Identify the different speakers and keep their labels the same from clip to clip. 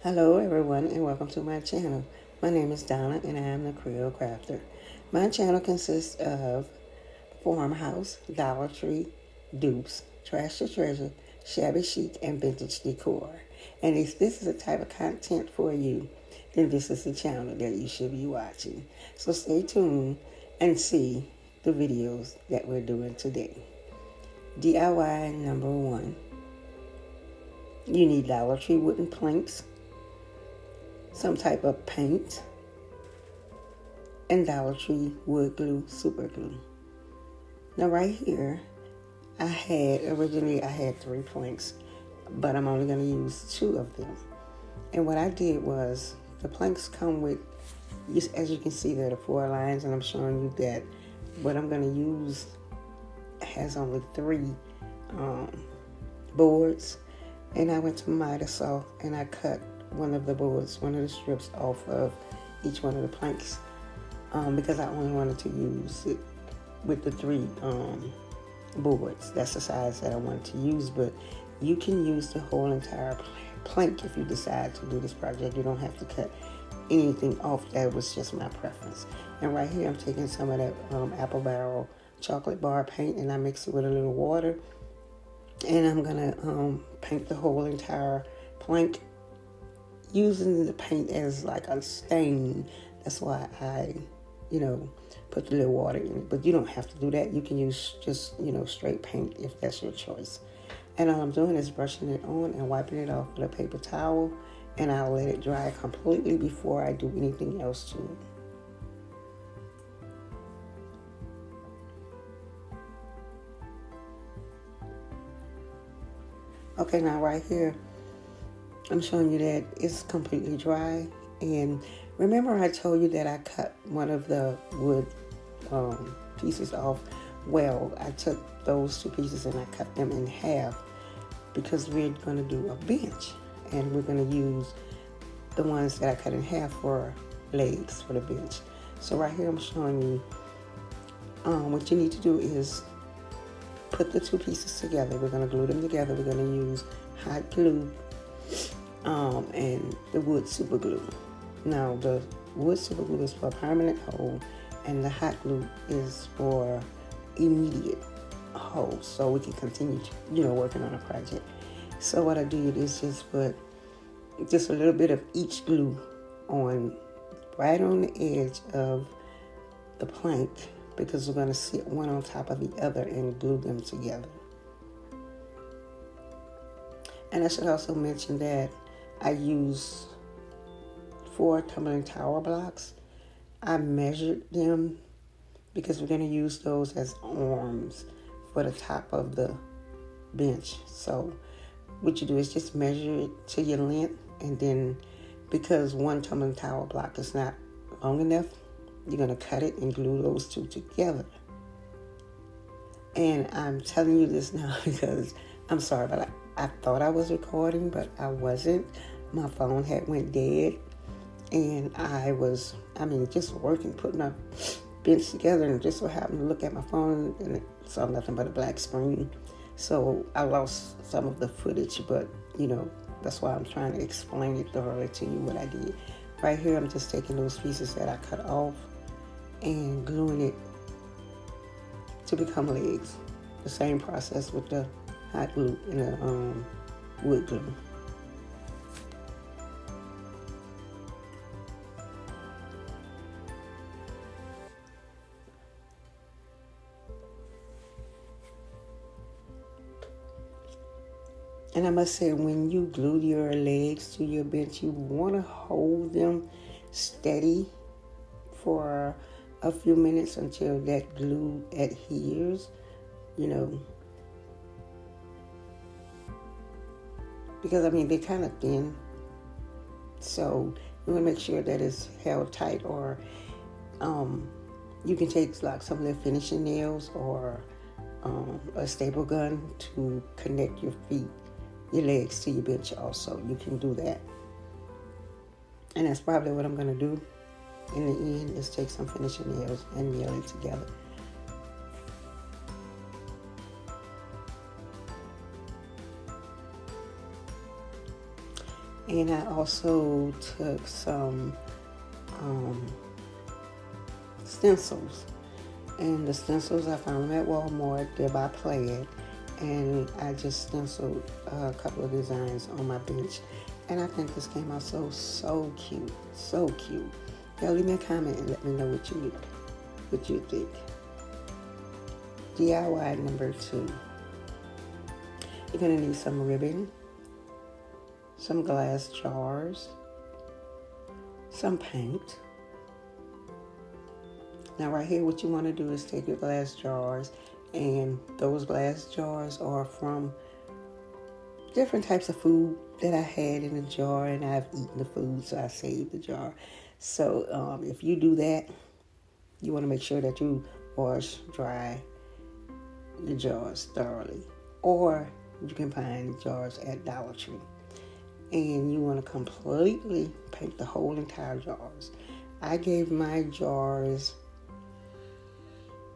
Speaker 1: Hello everyone and welcome to my channel. My name is Donna and I am the Creole Crafter. My channel consists of farmhouse, Dollar Tree, dupes, trash to treasure, shabby chic, and vintage decor. And if this is the type of content for you, then this is the channel that you should be watching. So stay tuned and see the videos that we're doing today. DIY number 1. You need Dollar Tree wooden planks, some type of paint, and Dollar Tree wood glue, super glue. Now right here, originally I had 3 planks, but I'm only going to use 2 of them. And what I did was, the planks come with, as you can see, there are the 4 lines, and I'm showing you that what I'm going to use has only 3 boards. And I went to Microsoft and I cut one of the strips off of each one of the planks because I only wanted to use it with the 3 boards. That's the size that I wanted to use, but you can use the whole entire plank if you decide to do this project. You don't have to cut anything off. That was just my preference. And right here I'm taking some of that apple barrel chocolate bar paint and I mix it with a little water, and I'm gonna paint the whole entire plank using the paint as like a stain. That's why I, put the little water in it. But you don't have to do that. You can use just, straight paint if that's your choice. And all I'm doing is brushing it on and wiping it off with a paper towel, and I'll let it dry completely before I do anything else to it. Okay, now right here, I'm showing you that it's completely dry. And remember I told you that I cut one of the wood pieces off? Well, I took those 2 pieces and I cut them in half because we're going to do a bench. And we're going to use the ones that I cut in half for legs for the bench. So right here I'm showing you what you need to do is put the 2 pieces together. We're going to glue them together. We're going to use hot glue and the wood super glue. Now the wood super glue is for a permanent hold, and the hot glue is for immediate hold, so we can continue working on a project. So what I did is just put just a little bit of each glue on right on the edge of the plank, because we're going to sit one on top of the other and glue them together. And I should also mention that I use 4 tumbling tower blocks. I measured them because we're going to use those as arms for the top of the bench. So what you do is just measure it to your length, and then because 1 tumbling tower block is not long enough, you're going to cut it and glue those 2 together. And I'm telling you this now because I'm sorry, but I thought I was recording, but I wasn't. My phone had went dead, and I was, just working, putting a bench together, and just so happened to look at my phone, and it saw nothing but a black screen. So I lost some of the footage, but, that's why I'm trying to explain it thoroughly to you what I did. Right here, I'm just taking those pieces that I cut off and gluing it to become legs. The same process with the hot glue and the wood glue. And I must say, when you glue your legs to your bench, you want to hold them steady for a few minutes until that glue adheres, because they're kind of thin, so you want to make sure that it's held tight. Or you can take like some of the finishing nails or a staple gun to connect your legs to your bench. Also, you can do that, and that's probably what I'm going to do in the end, is take some finishing nails and nail it together. And I also took some stencils. And the stencils, I found them at Walmart. They're by Plaid. And I just stenciled a couple of designs on my bench. And I think this came out so cute. So cute. Y'all leave me a comment and let me know what you think. DIY number 2. You're going to need some ribbon, some glass jars, some paint. Now right here, what you want to do is take your glass jars, and those glass jars are from different types of food that I had in the jar, and I've eaten the food, so I saved the jar. So if you do that, you want to make sure that you wash, dry the jars thoroughly. Or you can find jars at Dollar Tree. And you want to completely paint the whole entire jars. I gave my jars,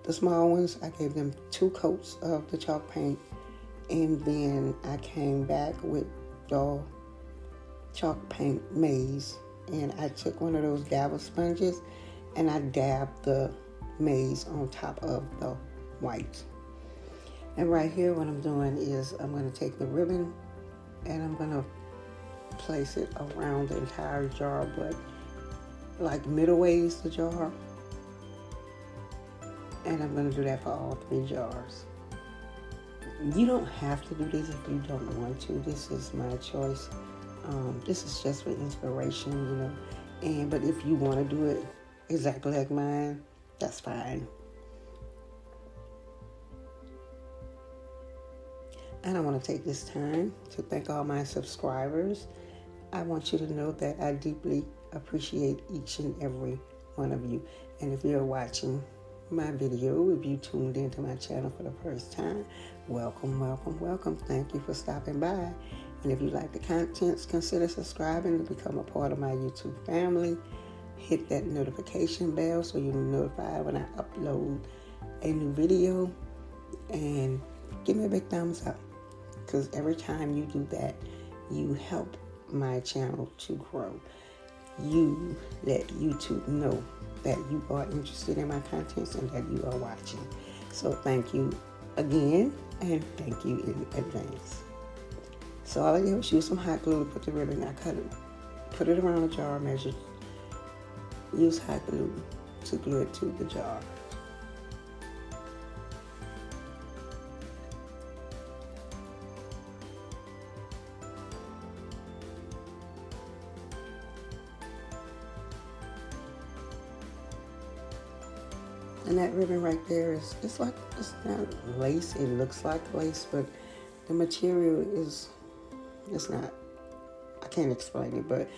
Speaker 1: the small ones, I gave them 2 coats of the chalk paint. And then I came back with the chalk paint maze. And I took one of those dabble sponges and I dabbed the maze on top of the white. And right here, what I'm doing is I'm going to take the ribbon and I'm going to place it around the entire jar, but like middle ways the jar. And I'm going to do that for all 3 jars. You don't have to do this if you don't want to. This is my choice. This is just for inspiration, you know. But if you want to do it exactly like mine, that's fine. And I want to take this time to thank all my subscribers. I want you to know that I deeply appreciate each and every one of you. And if you're watching my video, if you tuned into my channel for the first time, welcome, welcome, welcome. Thank you for stopping by. And if you like the contents, consider subscribing to become a part of my YouTube family. Hit that notification bell so you're notified when I upload a new video. And give me a big thumbs up, because every time you do that, you help my channel to grow. You let YouTube know that you are interested in my contents and that you are watching. So thank you again, and thank you in advance. So all I did was use some hot glue to put the ribbon. I cut it, put it around the jar, measured, use hot glue to glue it to the jar. And that ribbon right there is, it's not lace. It looks like lace, but the material is, it's not, I can't explain it, but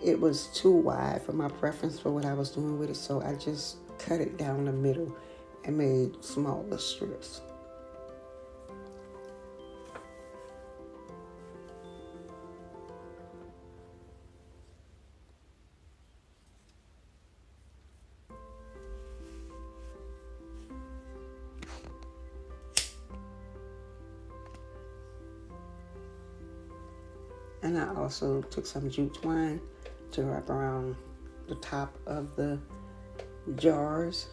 Speaker 1: it was too wide for my preference for what I was doing with it. So I just cut it down the middle and made smaller strips. And I also took some jute twine to wrap around the top of the jars,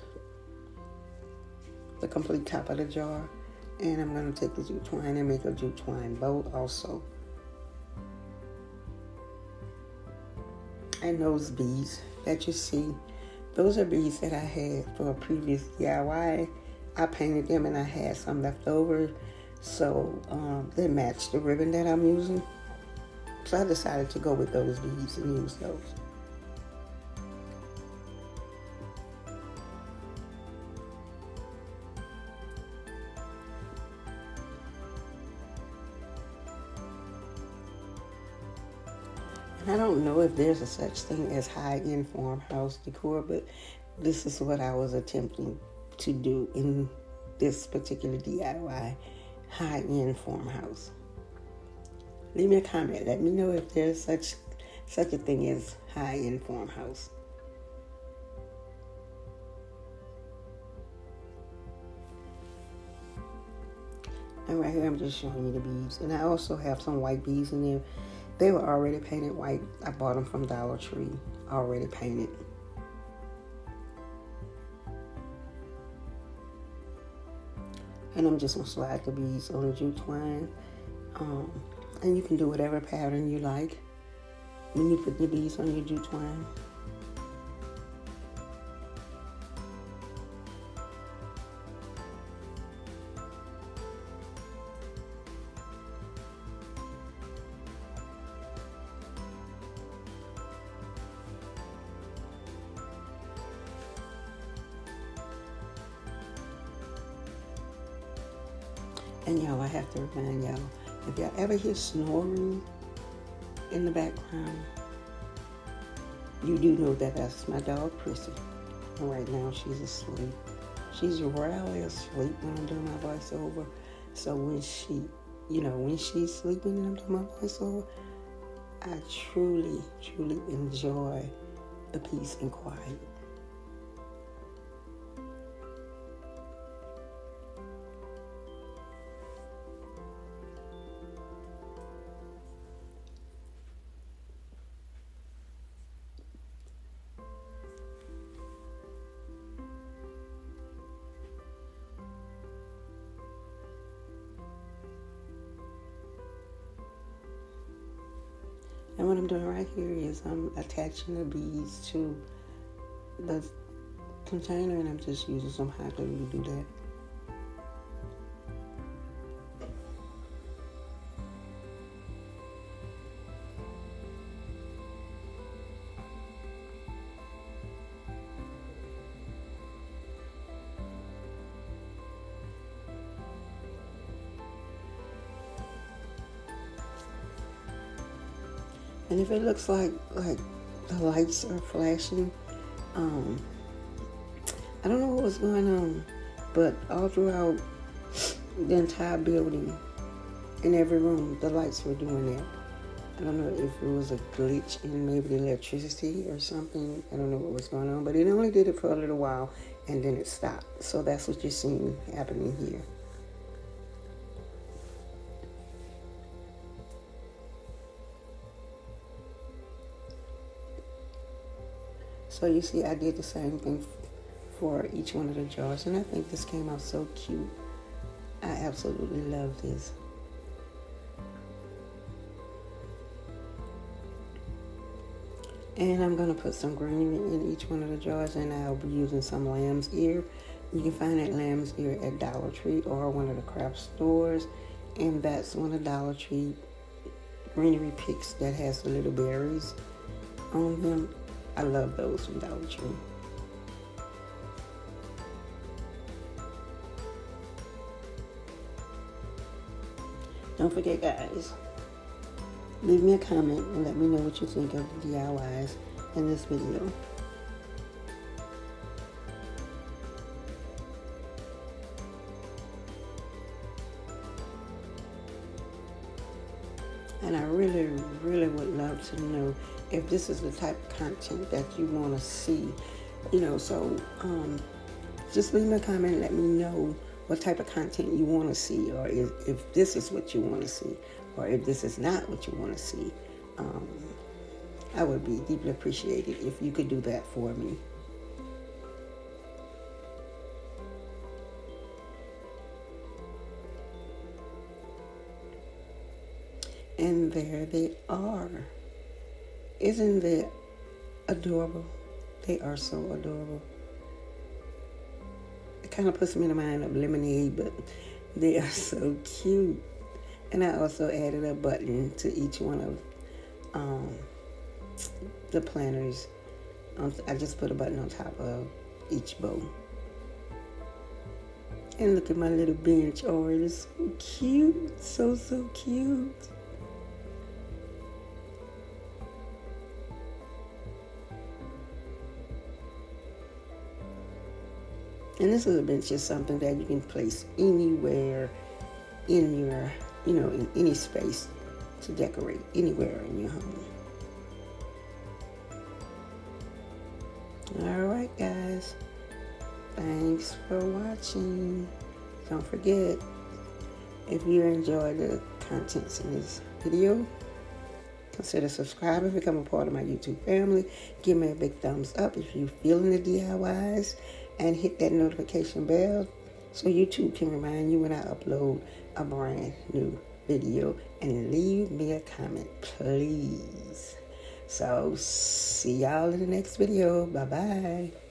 Speaker 1: the complete top of the jar. And I'm going to take the jute twine and make a jute twine bow also. And those beads that you see, those are beads that I had for a previous DIY. I painted them and I had some left over, so they matched the ribbon that I'm using. So I decided to go with those beads and use those. And I don't know if there's a such thing as high-end farmhouse decor, but this is what I was attempting to do in this particular DIY, high-end farmhouse. Leave me a comment. Let me know if there's such a thing as high-end farmhouse. And right here, I'm just showing you the beads. And I also have some white beads in there. They were already painted white. I bought them from Dollar Tree, already painted. And I'm just going to slide the beads on the jute twine. And you can do whatever pattern you like when you put the beads on your jute twine. And y'all, I have to remind y'all, if y'all ever hear snoring in the background, you do know that that's my dog, Prissy. And right now she's asleep. She's rarely asleep when I'm doing my voiceover. So when when she's sleeping and I'm doing my voiceover, I truly, truly enjoy the peace and quiet. And what I'm doing right here is I'm attaching the beads to the container, and I'm just using some hot glue to do that. And if it looks like the lights are flashing, I don't know what was going on, but all throughout the entire building, in every room, the lights were doing that. I don't know if it was a glitch in maybe the electricity or something. I don't know what was going on, but it only did it for a little while, and then it stopped. So that's what you're seeing happening here. So you see, I did the same thing for each one of the jars, and I think this came out so cute. I absolutely love this. And I'm going to put some greenery in each one of the jars, and I'll be using some lamb's ear. You can find that lamb's ear at Dollar Tree or one of the craft stores, and that's one of Dollar Tree greenery picks that has the little berries on them. I love those from Dollar Tree. Don't forget, guys, leave me a comment and let me know what you think of the DIYs in this video. And I really, really would love to know if this is the type of content that you want to see. So just leave me a comment and let me know what type of content you want to see, or if this is what you want to see, or if this is not what you want to see. I would be deeply appreciated if you could do that for me. And there they are. Isn't that adorable? They are so adorable. It kind of puts me in the mind of lemonade, but they are so cute. And I also added a button to each one of the planters. I just put a button on top of each bow. And look at my little bench. Oh, it is so cute. So, so cute. And this little bench is something that you can place anywhere in your, in any space to decorate, anywhere in your home. All right, guys. Thanks for watching. Don't forget, if you enjoyed the contents in this video, Consider subscribing, become a part of my YouTube family. Give me a big thumbs up if you're feeling the DIYs, and hit that notification bell so YouTube can remind you when I upload a brand new video. And leave me a comment, please. So, see y'all in the next video. Bye-bye.